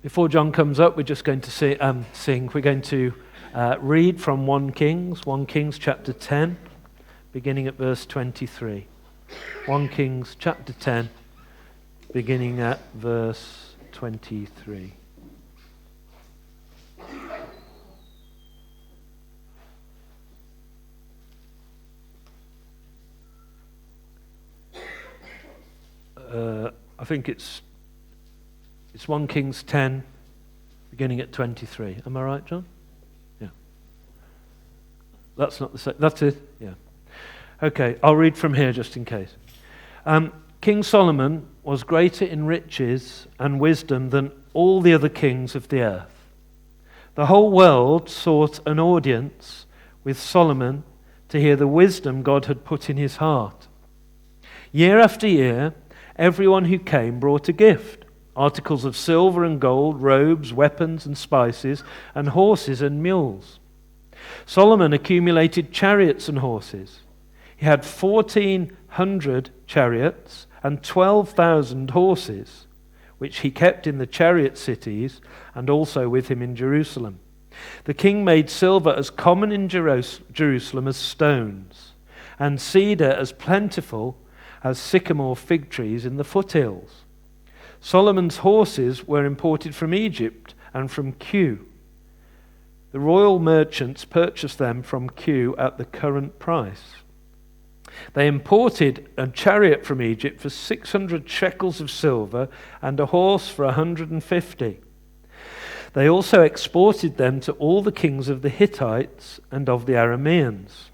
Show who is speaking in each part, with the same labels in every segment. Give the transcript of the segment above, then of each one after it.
Speaker 1: Before John comes up, we're just going to sing. We're going to read from 1 Kings chapter 10, beginning at verse 23. 1 Kings chapter 10, beginning at verse 23. I think it's 1 Kings 10, beginning at 23. Am I right, John? Yeah. That's not the same. That's it? Yeah. Okay, I'll read from here just in case. King Solomon was greater in riches and wisdom than all the other kings of the earth. The whole world sought an audience with Solomon to hear the wisdom God had put in his heart. Year after year, everyone who came brought a gift, articles of silver and gold, robes, weapons and spices, and horses and mules. Solomon accumulated chariots and horses. He had 1,400 chariots and 12,000 horses, which he kept in the chariot cities and also with him in Jerusalem. The king made silver as common in Jerusalem as stones, and cedar as plentiful as sycamore fig trees in the foothills. Solomon's horses were imported from Egypt and from Kew. The royal merchants purchased them from Kew at the current price. They imported a chariot from Egypt for 600 shekels of silver and a horse for 150. They also exported them to all the kings of the Hittites and of the Arameans.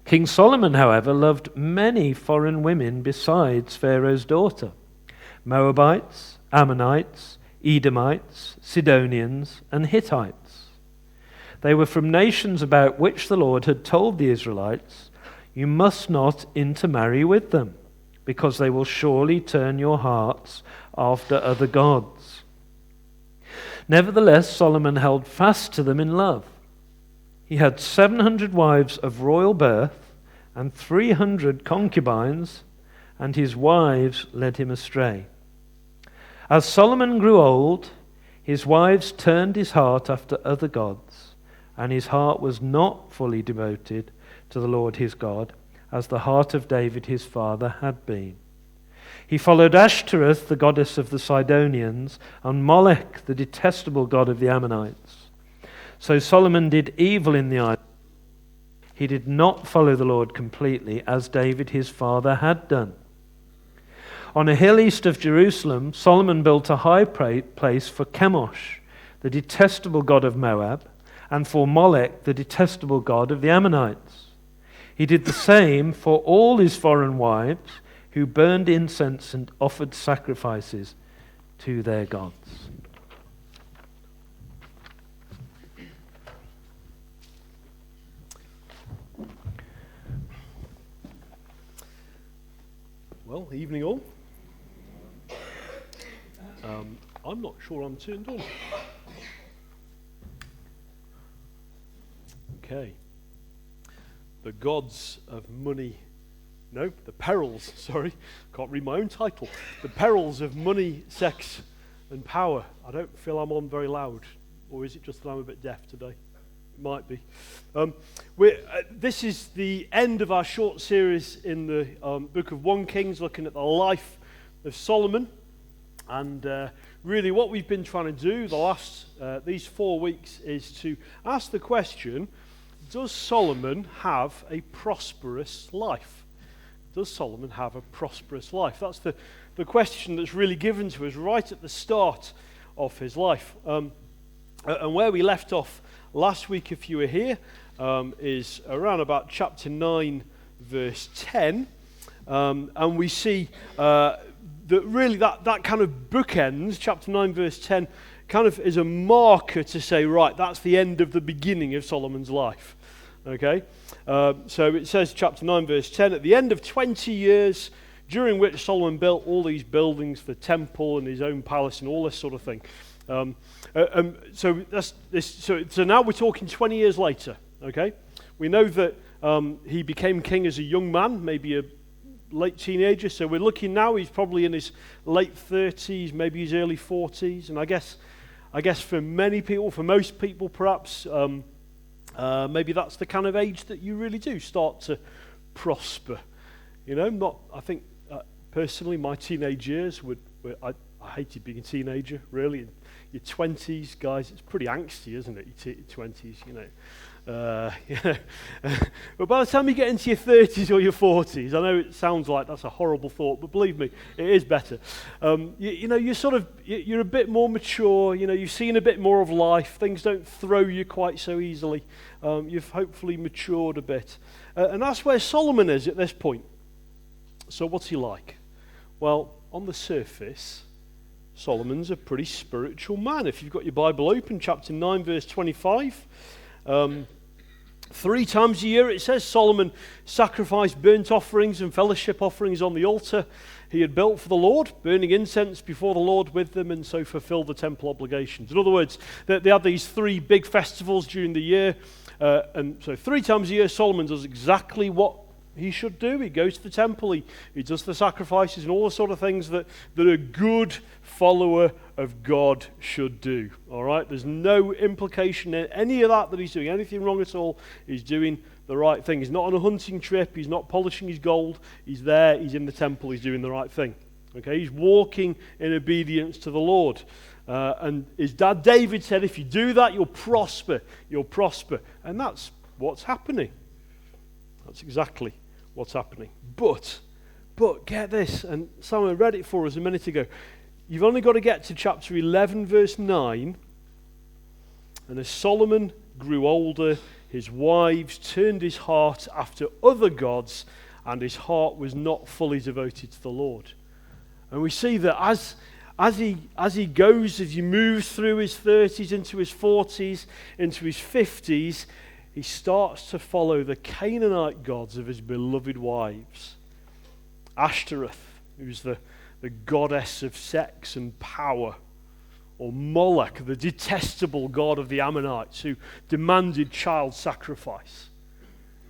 Speaker 1: King Solomon, however, loved many foreign women besides Pharaoh's daughter: Moabites, Ammonites, Edomites, Sidonians, and Hittites. They were from nations about which the Lord had told the Israelites, "You must not intermarry with them, because they will surely turn your hearts after other gods." Nevertheless, Solomon held fast to them in love. He had 700 wives of royal birth and 300 concubines, and his wives led him astray. As Solomon grew old, his wives turned his heart after other gods, and his heart was not fully devoted to the Lord his God, as the heart of David his father had been. He followed Ashtoreth, the goddess of the Sidonians, and Molech, the detestable god of the Ammonites. So Solomon did evil in the eyes. He did not follow the Lord completely, as David his father had done. On a hill east of Jerusalem, Solomon built a high place for Chemosh, the detestable god of Moab, and for Molech, the detestable god of the Ammonites. He did the same for all his foreign wives, who burned incense and offered sacrifices to their gods.
Speaker 2: Well, evening all. I'm not sure I'm turned on. Okay. The gods of money. No, the perils, sorry. Can't read my own title. The perils of money, sex, and power. I don't feel I'm on very loud. Or is it just that I'm a bit deaf today? It might be. This is the end of our short series in the book of 1 Kings, looking at the life of Solomon. And really what we've been trying to do the last these 4 weeks is to ask the question, does Solomon have a prosperous life? Does Solomon have a prosperous life? That's the question that's really given to us right at the start of his life. And where we left off last week, if you were here, is around about chapter 9, verse 10. And we see that really that kind of bookends, chapter 9, verse 10, kind of is a marker to say, right, that's the end of the beginning of Solomon's life. Okay? So it says, chapter 9, verse 10, at the end of 20 years, during which Solomon built all these buildings for the temple and his own palace and all this sort of thing. So now we're talking 20 years later, okay? We know that he became king as a young man, maybe late teenager. So we're looking now, he's probably in his late 30s, maybe his early 40s. And I guess for many people, for most people perhaps, maybe that's the kind of age that you really do start to prosper. I think personally my teenage years I hated being a teenager, really. In your 20s, guys, it's pretty angsty, isn't it? Your 20s, But by the time you get into your 30s or your 40s, I know it sounds like that's a horrible thought, but believe me, it is better. You're a bit more mature. You've seen a bit more of life. Things don't throw you quite so easily. You've hopefully matured a bit, and that's where Solomon is at this point. So what's he like? Well, on the surface, Solomon's a pretty spiritual man. If you've got your Bible open, chapter 9, verse 25. 3 times a year, it says, Solomon sacrificed burnt offerings and fellowship offerings on the altar he had built for the Lord, burning incense before the Lord with them, and so fulfilled the temple obligations. In other words, they had these 3 big festivals during the year, and so 3 times a year, Solomon does exactly what he should do. He goes to the temple, he does the sacrifices and all the sort of things that a good follower of God should do. All right? There's no implication in any of that he's doing anything wrong at all. He's doing the right thing. He's not on a hunting trip. He's not polishing his gold. He's there. He's in the temple. He's doing the right thing. Okay? He's walking in obedience to the Lord. And his dad David said, if you do that, you'll prosper. You'll prosper. And that's what's happening. That's exactly what's happening. But get this, and someone read it for us a minute ago. You've only got to get to chapter 11, verse 9. And as Solomon grew older, his wives turned his heart after other gods, and his heart was not fully devoted to the Lord. And we see that as he moves through his 30s, into his 40s, into his 50s, he starts to follow the Canaanite gods of his beloved wives. Ashtoreth, who's the goddess of sex and power, or Moloch, the detestable god of the Ammonites, who demanded child sacrifice.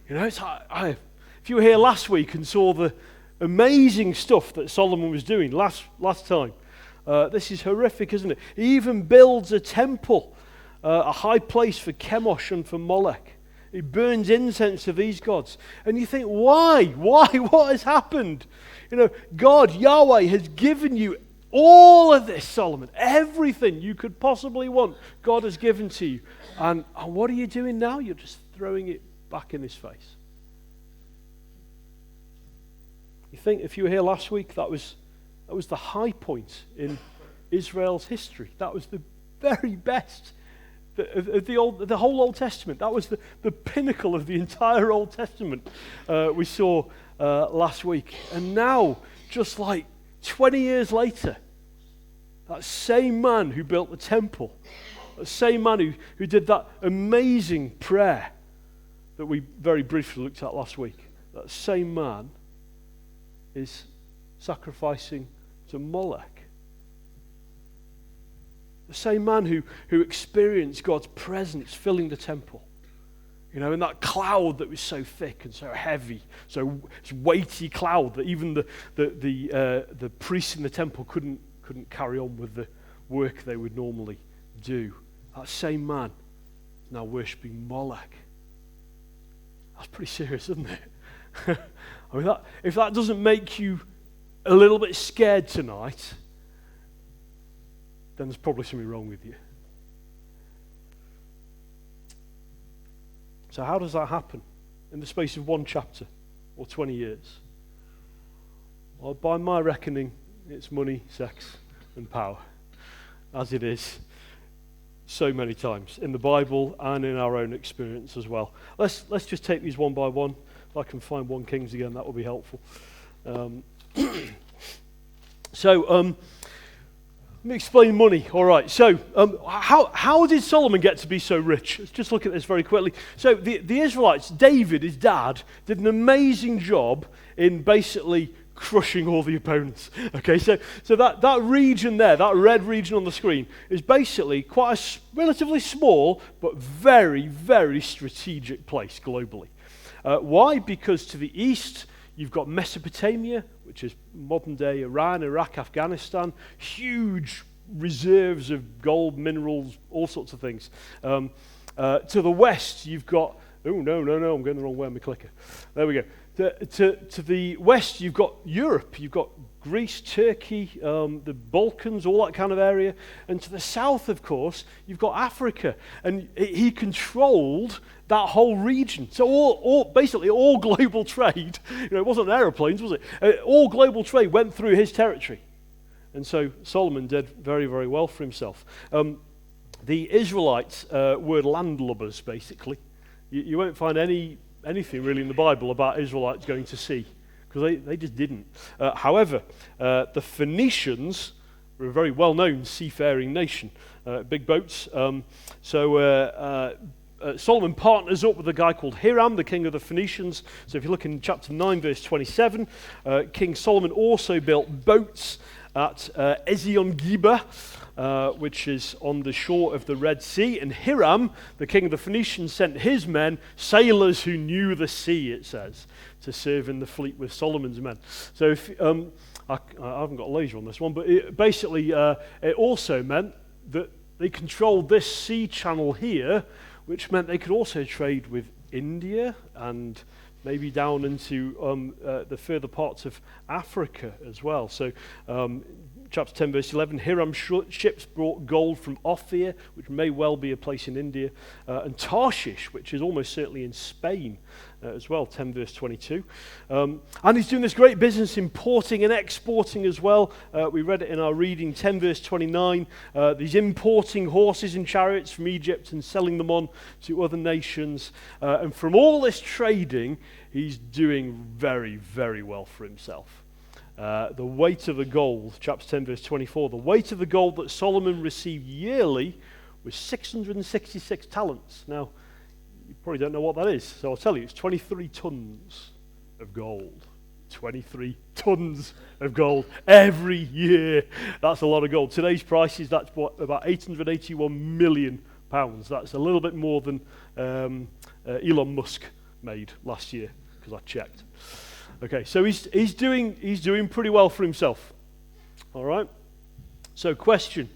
Speaker 2: If you were here last week and saw the amazing stuff that Solomon was doing last time, this is horrific, isn't it? He even builds a temple, a high place for Chemosh and for Moloch. He burns incense to these gods. And you think, why? What has happened? God, Yahweh, has given you all of this, Solomon. Everything you could possibly want, God has given to you. And what are you doing now? You're just throwing it back in his face. You think, if you were here last week, that was the high point in Israel's history. That was the very best the whole Old Testament. That was the pinnacle of the entire Old Testament we saw last week. And now, just like 20 years later, that same man who built the temple, that same man who did that amazing prayer that we very briefly looked at last week, that same man is sacrificing to Moloch. The same man who experienced God's presence filling the temple. In that cloud that was so thick and so heavy, so weighty cloud that even the priests in the temple couldn't carry on with the work they would normally do. That same man is now worshipping Moloch. That's pretty serious, isn't it? If that doesn't make you a little bit scared tonight, then there's probably something wrong with you. So how does that happen in the space of 1 chapter or 20 years? Well, by my reckoning, it's money, sex, and power, as it is so many times in the Bible and in our own experience as well. Let's just take these one by one. If I can find 1 Kings again, that will be helpful. Let me explain money. All right. So, how did Solomon get to be so rich? Let's just look at this very quickly. So, the Israelites, David, his dad, did an amazing job in basically crushing all the opponents. Okay. So that region there, that red region on the screen, is basically quite a relatively small but very, very strategic place globally. Why? Because to the east You've got Mesopotamia, which is modern-day Iran, Iraq, Afghanistan, huge reserves of gold, minerals, all sorts of things. To the west, you've got, oh, no, I'm going the wrong way on my clicker. There we go. To the west, you've got Europe. You've got Greece, Turkey, the Balkans, all that kind of area. And to the south, of course, you've got Africa. And he controlled that whole region. So basically all global trade, it wasn't aeroplanes, was it? All global trade went through his territory. And so Solomon did very, very well for himself. The Israelites were landlubbers, basically. You won't find anything really in the Bible about Israelites going to sea, because they just didn't. However, the Phoenicians were a very well-known seafaring nation, big boats. Solomon partners up with a guy called Hiram, the king of the Phoenicians. So if you look in chapter 9, verse 27, King Solomon also built boats at Ezion-Geber, which is on the shore of the Red Sea. And Hiram, the king of the Phoenicians, sent his men, sailors who knew the sea, it says, to serve in the fleet with Solomon's men. So if, I haven't got a laser on this one, but it also meant that they controlled this sea channel here, which meant they could also trade with India and maybe down into the further parts of Africa as well. So chapter 10, verse 11, Hiram's ships brought gold from Ophir, which may well be a place in India, and Tarshish, which is almost certainly in Spain as well, 10 verse 22. And he's doing this great business importing and exporting as well. We read it in our reading, 10 verse 29. He's importing horses and chariots from Egypt and selling them on to other nations. And from all this trading, he's doing very, very well for himself. The weight of the gold, chapter 10 verse 24, the weight of the gold that Solomon received yearly was 666 talents. Now, you probably don't know what that is, so I'll tell you, it's 23 tons of gold. 23 tons of gold every year. That's a lot of gold. Today's prices, that's about 881 million pounds. That's a little bit more than Elon Musk made last year, because I checked. Okay, so he's doing pretty well for himself. All right. So, question: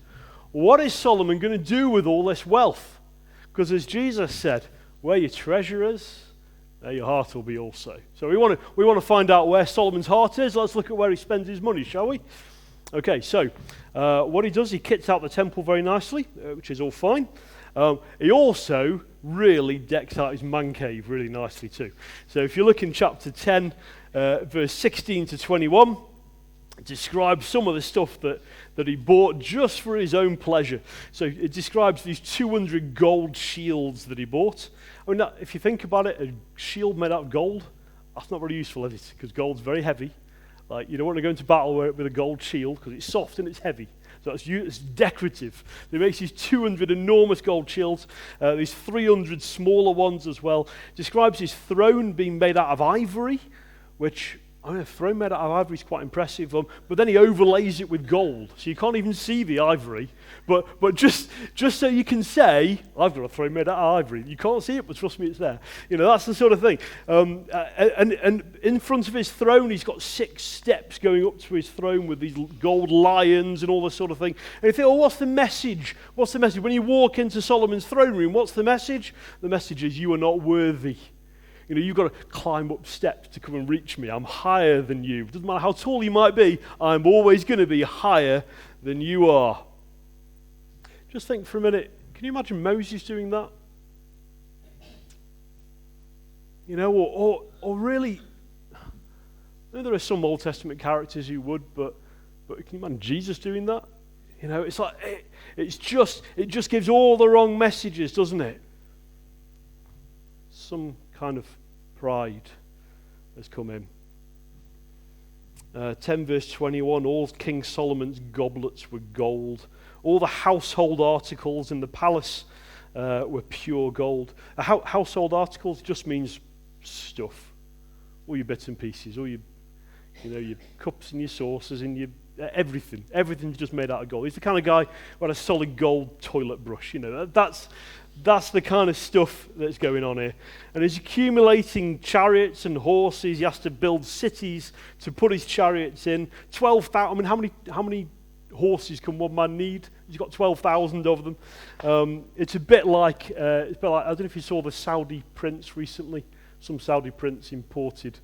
Speaker 2: what is Solomon going to do with all this wealth? Because as Jesus said, where your treasure is, there your heart will be also. So we want to find out where Solomon's heart is. Let's look at where he spends his money, shall we? Okay. So what he does, he kits out the temple very nicely, which is all fine. He also really decks out his man cave really nicely too. So if you look in chapter 10, verse 16 to 21, it describes some of the stuff that he bought just for his own pleasure. So it describes these 200 gold shields that he bought. I mean, if you think about it, a shield made out of gold, that's not very useful, is it? Because gold's very heavy. Like, you don't want to go into battle with a gold shield because it's soft and it's heavy. So it's decorative. So he makes these 200 enormous gold shields, these 300 smaller ones as well. Describes his throne being made out of ivory, which, I mean, a throne made out of ivory is quite impressive. But then he overlays it with gold, so you can't even see the ivory. But just so you can say, I've got a throne made out of ivory. You can't see it, but trust me, it's there. That's the sort of thing. And in front of his throne, he's got 6 steps going up to his throne with these gold lions and all this sort of thing. And you think, what's the message? What's the message? When you walk into Solomon's throne room, what's the message? The message is, you are not worthy. You've got to climb up steps to come and reach me. I'm higher than you. It doesn't matter how tall you might be, I'm always going to be higher than you are. Just think for a minute, can you imagine Moses doing that? Or really, I know there are some Old Testament characters who would, but can you imagine Jesus doing that? It's like, it just gives all the wrong messages, doesn't it? Some kind of pride has come in. 10 verse 21, all King Solomon's goblets were gold. All the household articles in the palace were pure gold. Household articles just means stuff. All your bits and pieces, all your cups and your saucers and your everything. Everything's just made out of gold. He's the kind of guy who had a solid gold toilet brush. That's the kind of stuff that's going on here. And he's accumulating chariots and horses. He has to build cities to put his chariots in. 12,000. I mean, how many horses can one man need? He's got 12,000 of them. It's a bit like I don't know if you saw the Saudi prince recently. Some Saudi prince imported,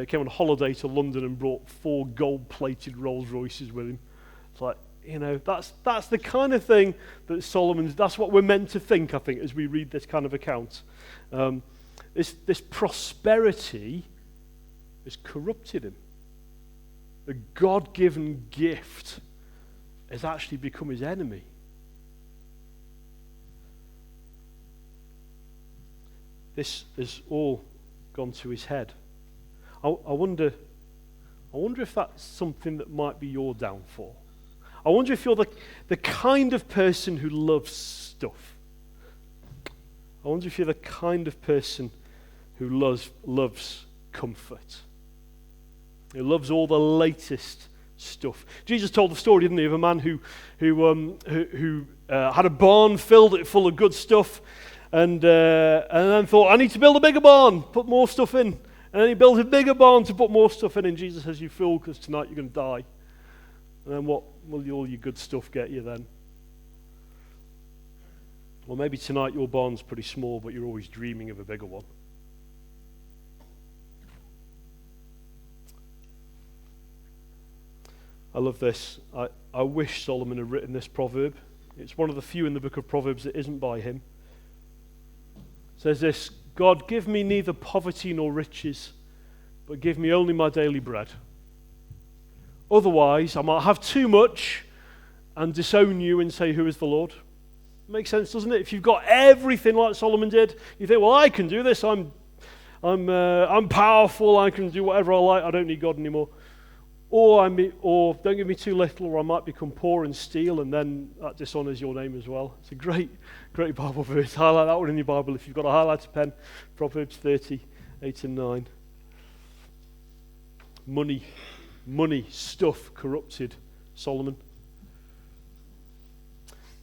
Speaker 2: came on holiday to London and brought 4 gold-plated Rolls Royces with him. It's like, that's the kind of thing that that's what we're meant to think, I think, as we read this kind of account. This prosperity has corrupted him. The God-given gift has actually become his enemy. This has all gone to his head. I wonder if that's something that might be your downfall. I wonder if you're the kind of person who loves stuff. I wonder if you're the kind of person who loves comfort. Who loves all the latest stuff. Jesus told the story, didn't he, of a man who had a barn, filled it full of good stuff, and then thought, I need to build a bigger barn, put more stuff in. And then he built a bigger barn to put more stuff in, and Jesus says, you fool, because tonight you're going to die. And then what will all your good stuff get you then? Or maybe tonight your barn's pretty small, but you're always dreaming of a bigger one. I love this. I wish Solomon had written this proverb. It's one of the few in the book of Proverbs that isn't by him. It says this, God, give me neither poverty nor riches, but give me only my daily bread. Otherwise, I might have too much and disown you and say, who is the Lord? Makes sense, doesn't it? If you've got everything like Solomon did, you think, well, I can do this. I'm powerful. I can do whatever I like. I don't need God anymore. Or don't give me too little, or I might become poor and steal, and then that dishonors your name as well. It's a great Bible verse. Highlight that one in your Bible if you've got a highlighter pen. Proverbs 30, 8 and 9. Money, stuff corrupted Solomon.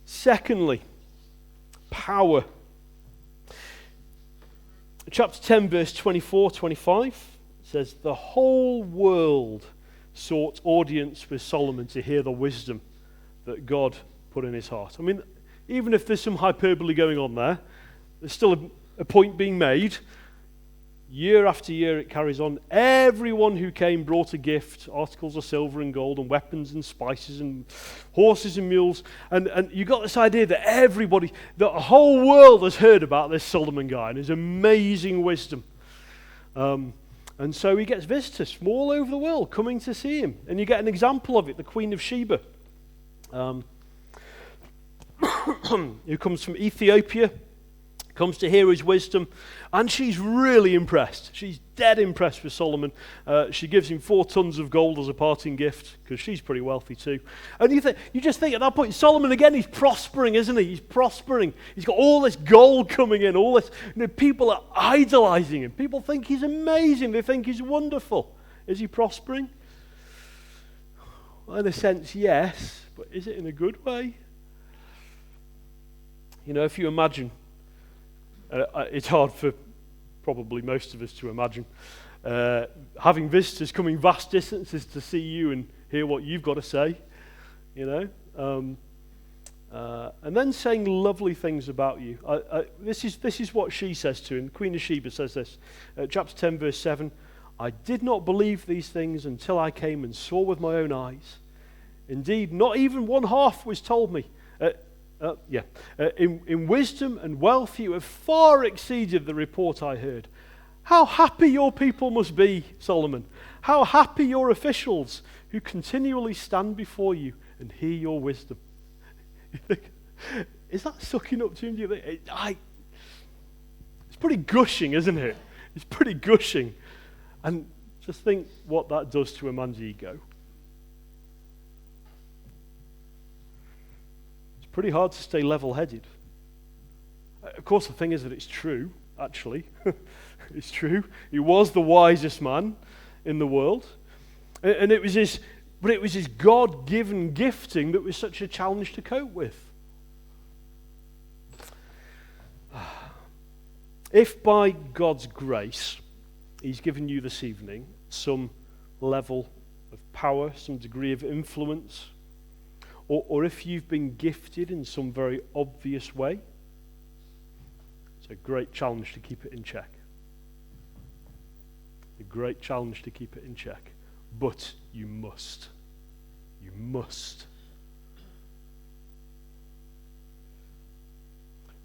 Speaker 2: Secondly, power. Chapter 10, verse 24, 25 says, the whole world sought audience with Solomon to hear the wisdom that God put in his heart. I mean, even if there's some hyperbole going on there, there's still a point being made. Year after year it carries on. Everyone who came brought a gift, articles of silver and gold and weapons and spices and horses and mules. And you got this idea that everybody, the whole world has heard about this Solomon guy and his amazing wisdom. And so he gets visitors from all over the world coming to see him. And you get an example of it, the Queen of Sheba, who comes from Ethiopia, comes to hear his wisdom, and she's really impressed. She's dead impressed with Solomon. She gives him 4 tons of gold as a parting gift, because she's pretty wealthy too. And you just think at that point, Solomon again, he's prospering, isn't he? He's prospering. He's got all this gold coming in, all this. People are idolizing him. People think he's amazing. They think he's wonderful. Is he prospering? Well, in a sense, yes, but is it in a good way? If you imagine, it's hard for probably most of us to imagine having visitors coming vast distances to see you and hear what you've got to say, and then saying lovely things about you. This is what she says to him. Queen of Sheba says this, chapter 10, verse 7. I did not believe these things until I came and saw with my own eyes. Indeed, not even one half was told me. In wisdom and wealth you have far exceeded the report I heard. How happy your people must be, Solomon. How happy your officials who continually stand before you and hear your wisdom. You think, is that sucking up to him? Do you think? It's pretty gushing, isn't it? It's pretty gushing. And just think what that does to a man's ego. Pretty hard to stay level-headed. Of course, the thing is that it's true, actually. It's true. He was the wisest man in the world. And it was his God-given gifting that was such a challenge to cope with. if by God's grace he's given you this evening some level of power, some degree of influence, or if you've been gifted in some very obvious way, it's a great challenge to keep it in check. A great challenge to keep it in check. But you must. You must.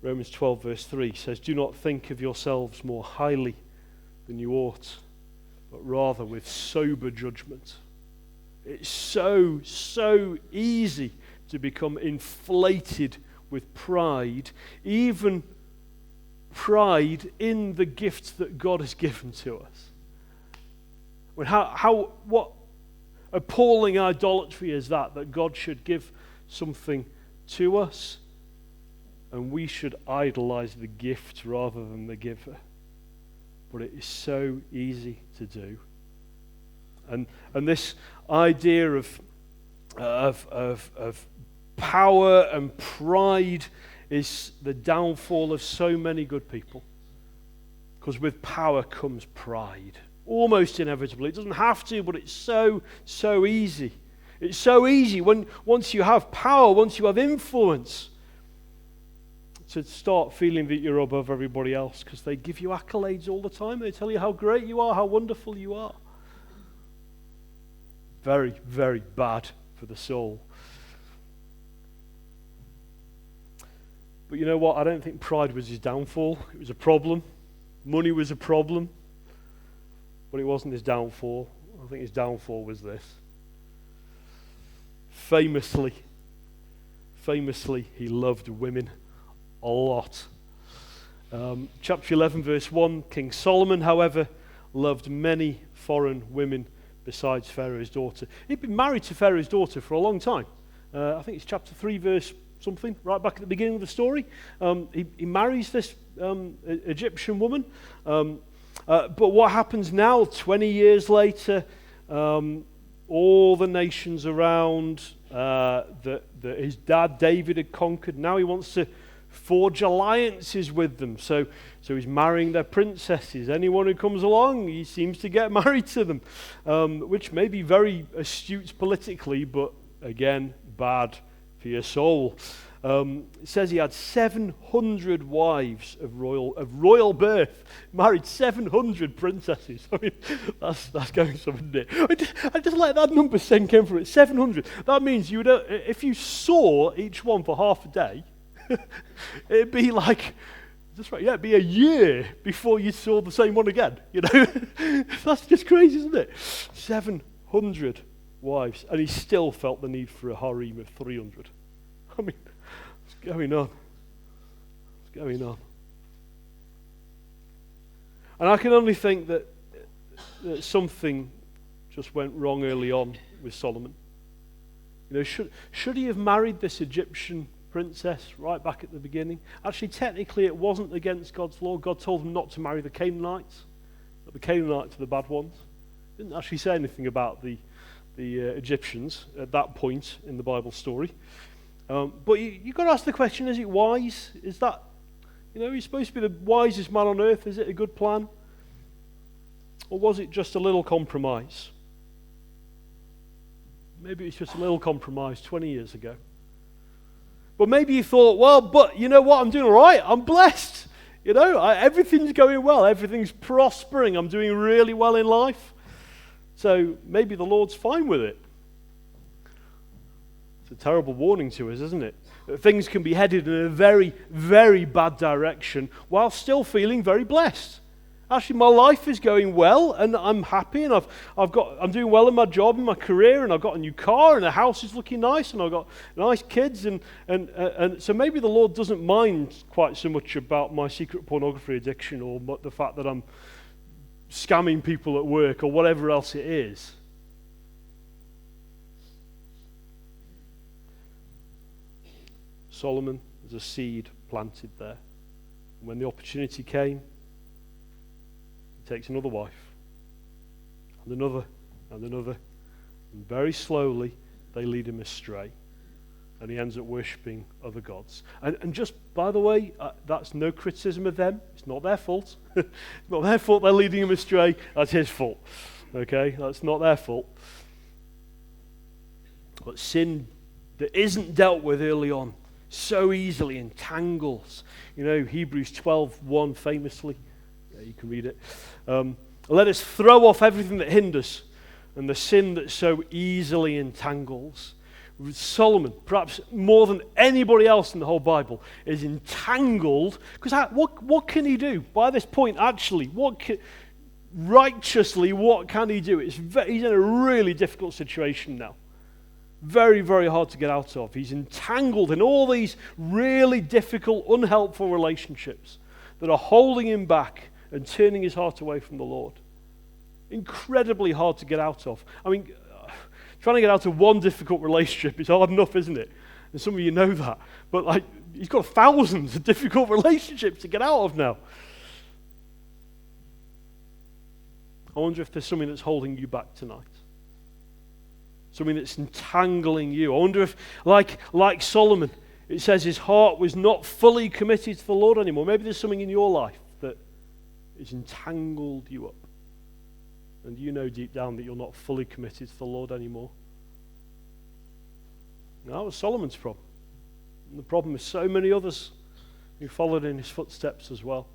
Speaker 2: Romans 12 verse 3 says, "Do not think of yourselves more highly than you ought, but rather with sober judgment." It's so easy to become inflated with pride, even pride in the gifts that God has given to us. What appalling idolatry is that God should give something to us and we should idolize the gift rather than the giver. But it is so easy to do. And this idea of power and pride is the downfall of so many good people. Because with power comes pride. Almost inevitable. It doesn't have to, but it's so easy. It's so easy once you have power, once you have influence, to start feeling that you're above everybody else, because they give you accolades all the time. They tell you how great you are, how wonderful you are. Very, very bad for the soul. But you know what? I don't think pride was his downfall. It was a problem. Money was a problem. But it wasn't his downfall. I think his downfall was this. Famously, he loved women a lot. Chapter 11, verse 1, King Solomon, however, loved many foreign women besides Pharaoh's daughter. He'd been married to Pharaoh's daughter for a long time. I think it's chapter 3, verse something, right back at the beginning of the story. He marries this Egyptian woman. But what happens now, 20 years later, all the nations around that his dad David had conquered, now he wants to forge alliances with them. So he's marrying their princesses. Anyone who comes along, he seems to get married to them, which may be very astute politically, but again, bad for your soul. It says he had 700 wives of royal birth, married 700 princesses. I mean, that's going something there. I just let that number sink in for it. 700. That means you would, if you saw each one for half a day, it'd be like, that's right, yeah, it'd be a year before you saw the same one again. You know, that's just crazy, isn't it? 700 wives, and he still felt the need for a harem of 300. I mean, what's going on? What's going on? And I can only think that something just went wrong early on with Solomon. You know, should he have married this Egyptian princess right back at the beginning? Actually, technically, it wasn't against God's law. God told him not to marry the Canaanites. But the Canaanites are the bad ones. He didn't actually say anything about the Egyptians at that point in the Bible story. But you've got to ask the question, is it wise? Is that, you know, he's supposed to be the wisest man on earth. Is it a good plan? Or was it just a little compromise? Maybe it's just a little compromise 20 years ago. But maybe you thought, well, but you know what? I'm doing all right. I'm blessed. You know, everything's going well. Everything's prospering. I'm doing really well in life. So maybe the Lord's fine with it. It's a terrible warning to us, isn't it? That things can be headed in a very, very bad direction while still feeling very blessed. Actually, my life is going well, and I'm happy, and I'm doing well in my job and my career, and I've got a new car, and the house is looking nice, and I've got nice kids, and so maybe the Lord doesn't mind quite so much about my secret pornography addiction or the fact that I'm scamming people at work or whatever else it is. Solomon was a seed planted there. When the opportunity came, he takes another wife, and another, and another, and very slowly they lead him astray. and he ends up worshipping other gods. And just, by the way, that's no criticism of them. It's not their fault. It's not their fault they're leading him astray. That's his fault. Okay? That's not their fault. But sin that isn't dealt with early on so easily entangles. You know, Hebrews 12:1 famously. Yeah, you can read it. Let us throw off everything that hinders and the sin that so easily entangles. Solomon, perhaps more than anybody else in the whole Bible, is entangled. Because what can he do? By this point, actually, righteously, what can he do? He's in a really difficult situation now. Very, very hard to get out of. He's entangled in all these really difficult, unhelpful relationships that are holding him back and turning his heart away from the Lord. Incredibly hard to get out of. I mean, trying to get out of one difficult relationship is hard enough, isn't it? And some of you know that. But he's got thousands of difficult relationships to get out of now. I wonder if there's something that's holding you back tonight. Something that's entangling you. I wonder if, like Solomon, it says his heart was not fully committed to the Lord anymore. Maybe there's something in your life that has entangled you up. And you know deep down that you're not fully committed to the Lord anymore. And that was Solomon's problem. And the problem is so many others who followed in his footsteps as well.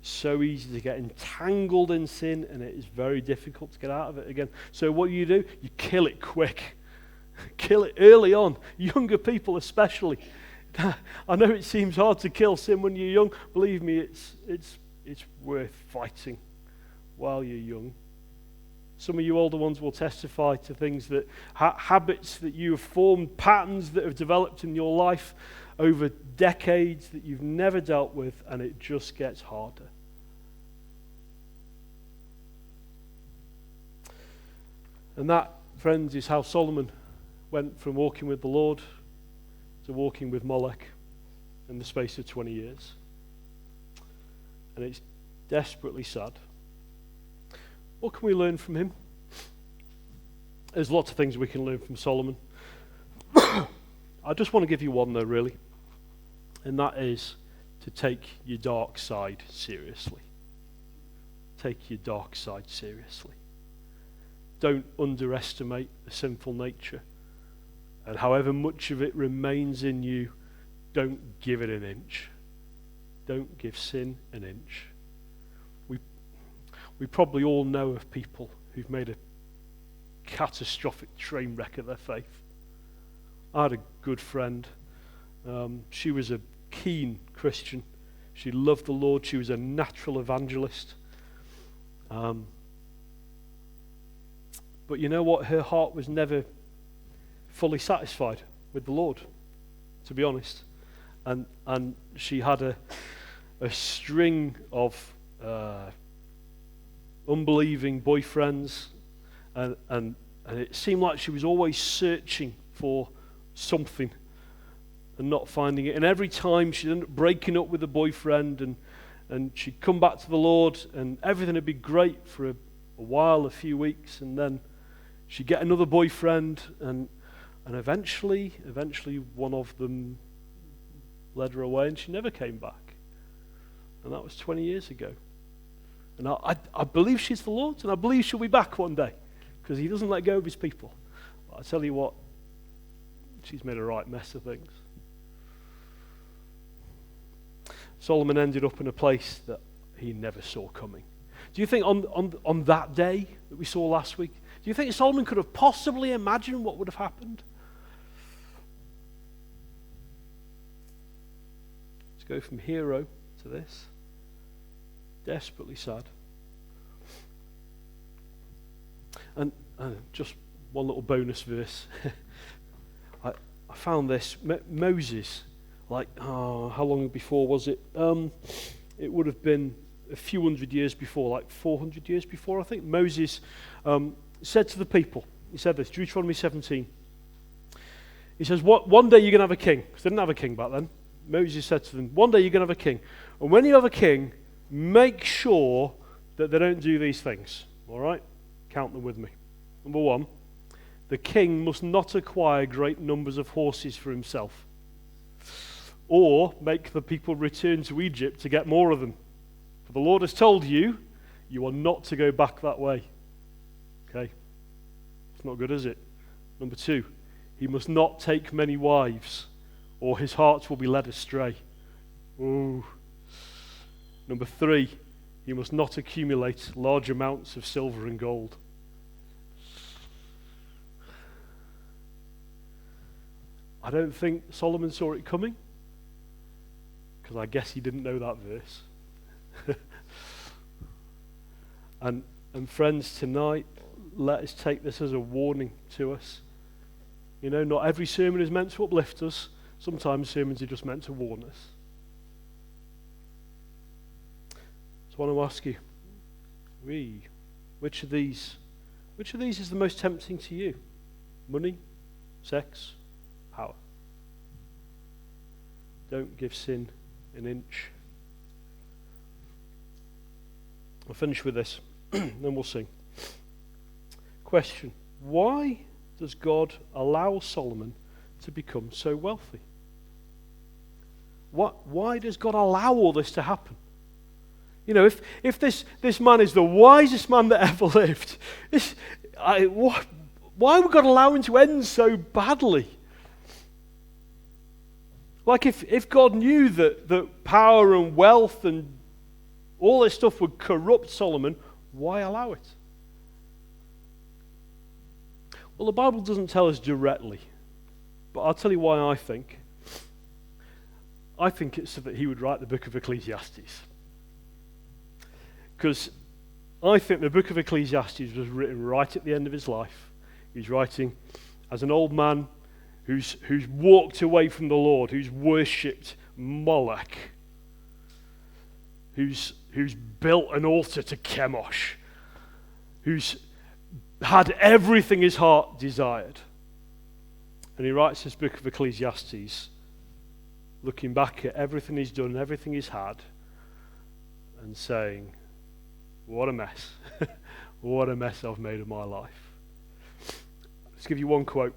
Speaker 2: It's so easy to get entangled in sin, and it is very difficult to get out of it again. So what do? You kill it quick. Kill it early on. Younger people especially. I know it seems hard to kill sin when you're young. Believe me, it's worth fighting while you're young. Some of you older ones will testify to things that habits that you have formed, patterns that have developed in your life over decades that you've never dealt with, and it just gets harder. And that, friends, is how Solomon went from walking with the Lord to walking with Molech in the space of 20 years. And it's desperately sad. What can we learn from him? There's lots of things we can learn from Solomon. I just want to give you one though, really. And that is to take your dark side seriously. Take your dark side seriously. Don't underestimate the sinful nature. And however much of it remains in you, don't give it an inch. Don't give sin an inch. We probably all know of people who've made a catastrophic train wreck of their faith. I had a good friend. She was a keen Christian. She loved the Lord. She was a natural evangelist. But you know what? Her heart was never fully satisfied with the Lord, to be honest. And she had a string of unbelieving boyfriends, and it seemed like she was always searching for something and not finding it. And every time she'd end up breaking up with a boyfriend, and she'd come back to the Lord, and everything would be great for a while, a few weeks, and then she'd get another boyfriend, and eventually one of them led her away, and she never came back. And that was 20 years ago. And I believe she's the Lord's, and I believe she'll be back one day, because he doesn't let go of his people. But I tell you what, she's made a right mess of things. Solomon ended up in a place that he never saw coming. Do you think on that day that we saw last week, do you think Solomon could have possibly imagined what would have happened? Let's go from hero to this. Desperately sad. And just one little bonus verse. I found this. Moses, how long before was it? It would have been a few hundred years before, like 400 years before, I think. Moses said to the people, he said this, Deuteronomy 17. He says, one day you're going to have a king. Because they didn't have a king back then. Moses said to them, one day you're going to have a king. And when you have a king, make sure that they don't do these things. All right? Count them with me. Number one, the king must not acquire great numbers of horses for himself, or make the people return to Egypt to get more of them. For the Lord has told you, you are not to go back that way. Okay? It's not good, is it? Number 2, he must not take many wives, or his heart will be led astray. Ooh. Number 3, he must not accumulate large amounts of silver and gold. I don't think Solomon saw it coming, because I guess he didn't know that verse. And friends, tonight, let us take this as a warning to us. You know, not every sermon is meant to uplift us. Sometimes sermons are just meant to warn us. So I want to ask you, which of these is the most tempting to you? Money, sex, power? Don't give sin an inch. I'll finish with this, then we'll sing. Question: why does God allow Solomon to become so wealthy? Why does God allow all this to happen? You know, if this man is the wisest man that ever lived, why would God allow him to end so badly? Like if God knew that power and wealth and all this stuff would corrupt Solomon, why allow it? Well, the Bible doesn't tell us directly, but I'll tell you why I think. I think it's so that he would write the book of Ecclesiastes. Because I think the book of Ecclesiastes was written right at the end of his life. He's writing as an old man who's walked away from the Lord, who's worshipped Moloch, who's built an altar to Chemosh, who's had everything his heart desired. And he writes this book of Ecclesiastes, looking back at everything he's done, everything he's had, and saying, what a mess. What a mess I've made of my life. Let's give you one quote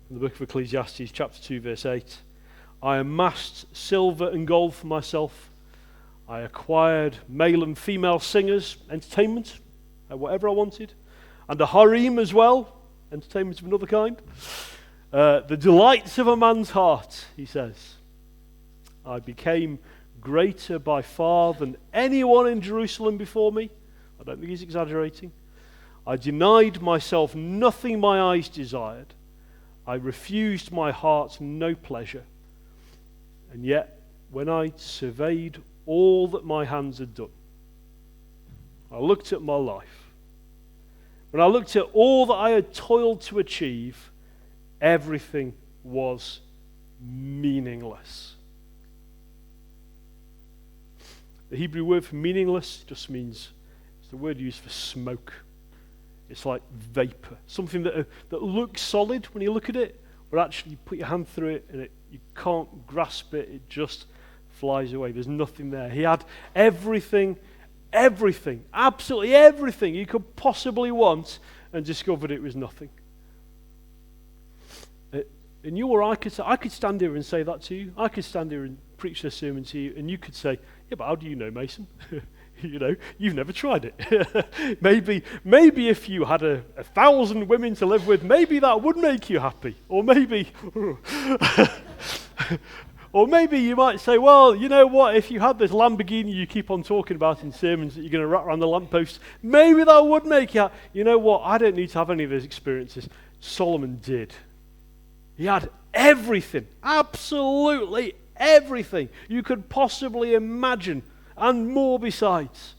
Speaker 2: from the book of Ecclesiastes, chapter 2, verse 8. I amassed silver and gold for myself. I acquired male and female singers, entertainment, whatever I wanted, and a harem as well, entertainment of another kind. The delights of a man's heart, he says. I became greater by far than anyone in Jerusalem before me. I don't think he's exaggerating. I denied myself nothing my eyes desired. I refused my heart no pleasure. And yet, when I surveyed all that my hands had done, I looked at my life. When I looked at all that I had toiled to achieve, everything was meaningless. The Hebrew word for meaningless just means, it's the word used for smoke. It's like vapor. Something that looks solid when you look at it, but actually you put your hand through it and you can't grasp it. It just flies away. There's nothing there. He had everything, absolutely everything you could possibly want, and discovered it was nothing. And you or I could stand here and say that to you. I could stand here and preach this sermon to you, and you could say, yeah, but how do you know, Mason? You know, you've never tried it. maybe if you had 1,000 women to live with, maybe that would make you happy. Or maybe you might say, well, you know what, if you had this Lamborghini you keep on talking about in sermons that you're going to wrap around the lamppost, maybe that would make you happy. You know what, I don't need to have any of those experiences. Solomon did. He had everything, absolutely everything you could possibly imagine, and more besides.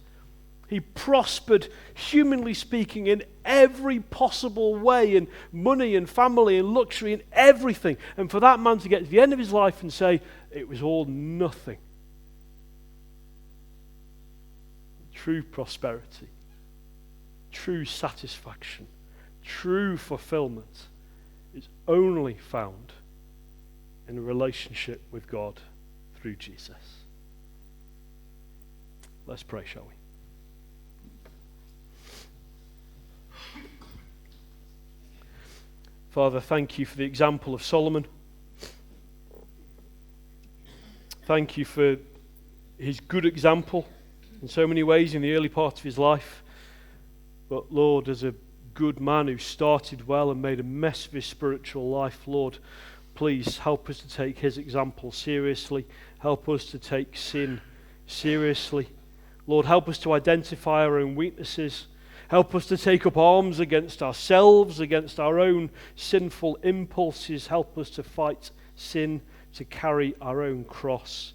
Speaker 2: He prospered, humanly speaking, in every possible way, in money and family and luxury and everything. And for that man to get to the end of his life and say, it was all nothing. True prosperity, true satisfaction, true fulfillment is only found in a relationship with God through Jesus. Let's pray, shall we? Father, thank you for the example of Solomon. Thank you for his good example in so many ways in the early part of his life. But Lord, as a good man who started well and made a mess of his spiritual life, Lord, please help us to take his example seriously. Help us to take sin seriously. Lord, help us to identify our own weaknesses. Help us to take up arms against ourselves, against our own sinful impulses. Help us to fight sin, to carry our own cross.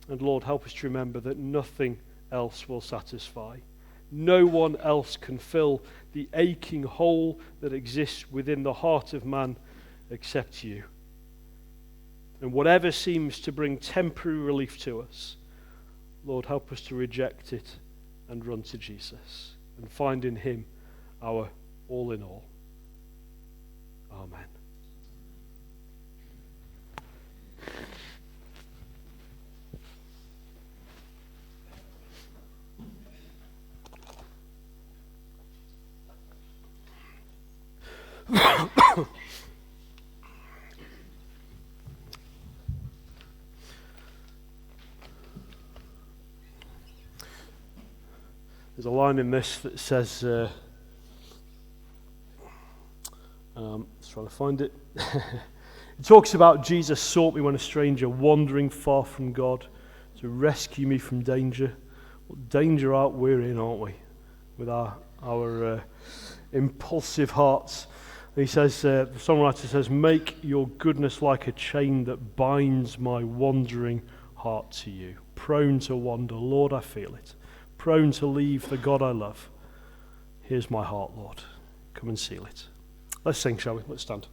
Speaker 2: And Lord, help us to remember that nothing else will satisfy. No one else can fill the aching hole that exists within the heart of man except you. And whatever seems to bring temporary relief to us, Lord, help us to reject it and run to Jesus and find in him our all in all. Amen. There's a line in this that says, let's try to find it. It talks about Jesus sought me when a stranger, wandering far from God, to rescue me from danger. What danger are we in, aren't we? With our impulsive hearts. He says, the songwriter says, make your goodness like a chain that binds my wandering heart to you. Prone to wander, Lord, I feel it. Prone to leave the God I love. Here's my heart, Lord. Come and seal it. Let's sing, shall we? Let's stand.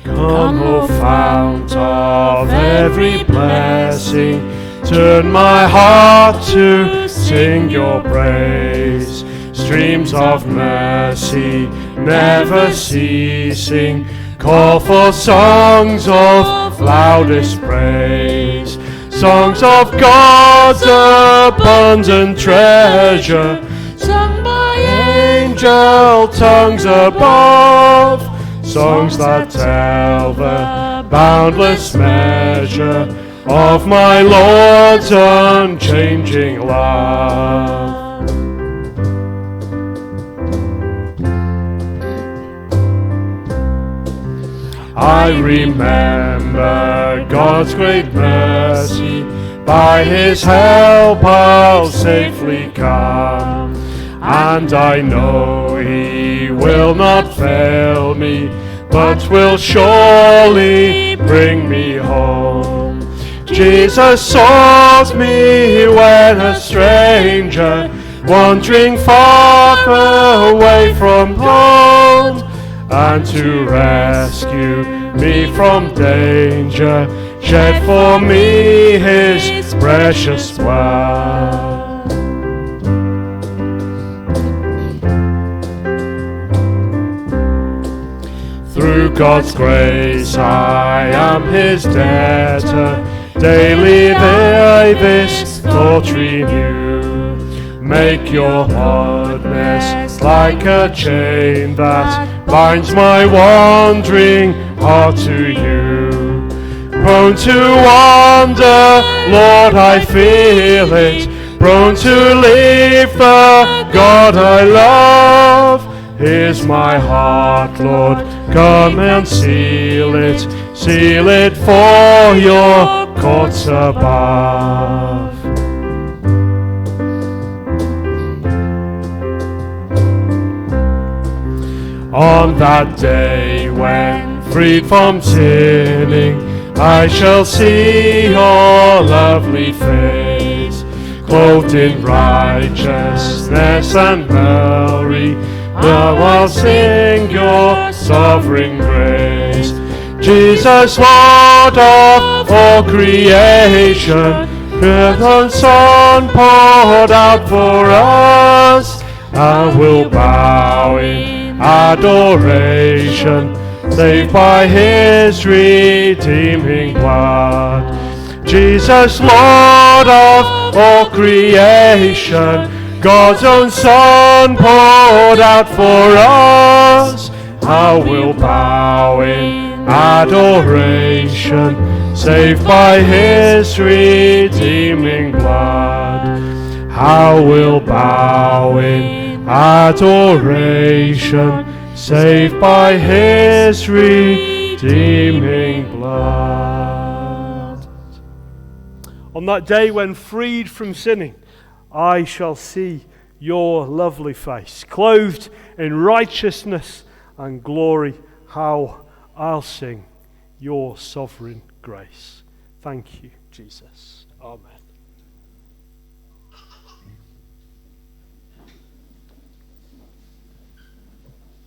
Speaker 3: Come, O fount of every blessing, turn my heart to sing your praise. Streams of mercy, never ceasing, call for songs of loudest praise. Songs of God's abundant treasure, sung by angel tongues above. Songs that tell the boundless measure of my Lord's unchanging love. I remember God's great mercy, by his help I'll safely come, and I know he will not fail me, but will surely bring me home. Jesus sought me when a stranger, wandering far away from home, and to rescue me from danger, shed for me his precious blood. Through God's grace I am his debtor, daily I this thought renew. Make your goodness like a chain that binds my wandering heart to you. Prone to wander, Lord, I feel it. Prone to leave the God I love. Here's my heart, Lord, come and seal it for your courts above. On that day when, freed from sinning, I shall see your lovely face, clothed in righteousness and glory, I will sing your sovereign grace. Jesus, Lord of all creation, earth and sun poured out for us, I will bow in adoration saved by his redeeming blood. Jesus, Lord of all creation, God's own Son poured out for us. How we'll bow in adoration, saved by his redeeming blood. How we'll bow in adoration, saved by his redeeming blood.
Speaker 2: On that day when freed from sinning, I shall see your lovely face, clothed in righteousness and glory. How I'll sing your sovereign grace. Thank you, Jesus. Amen.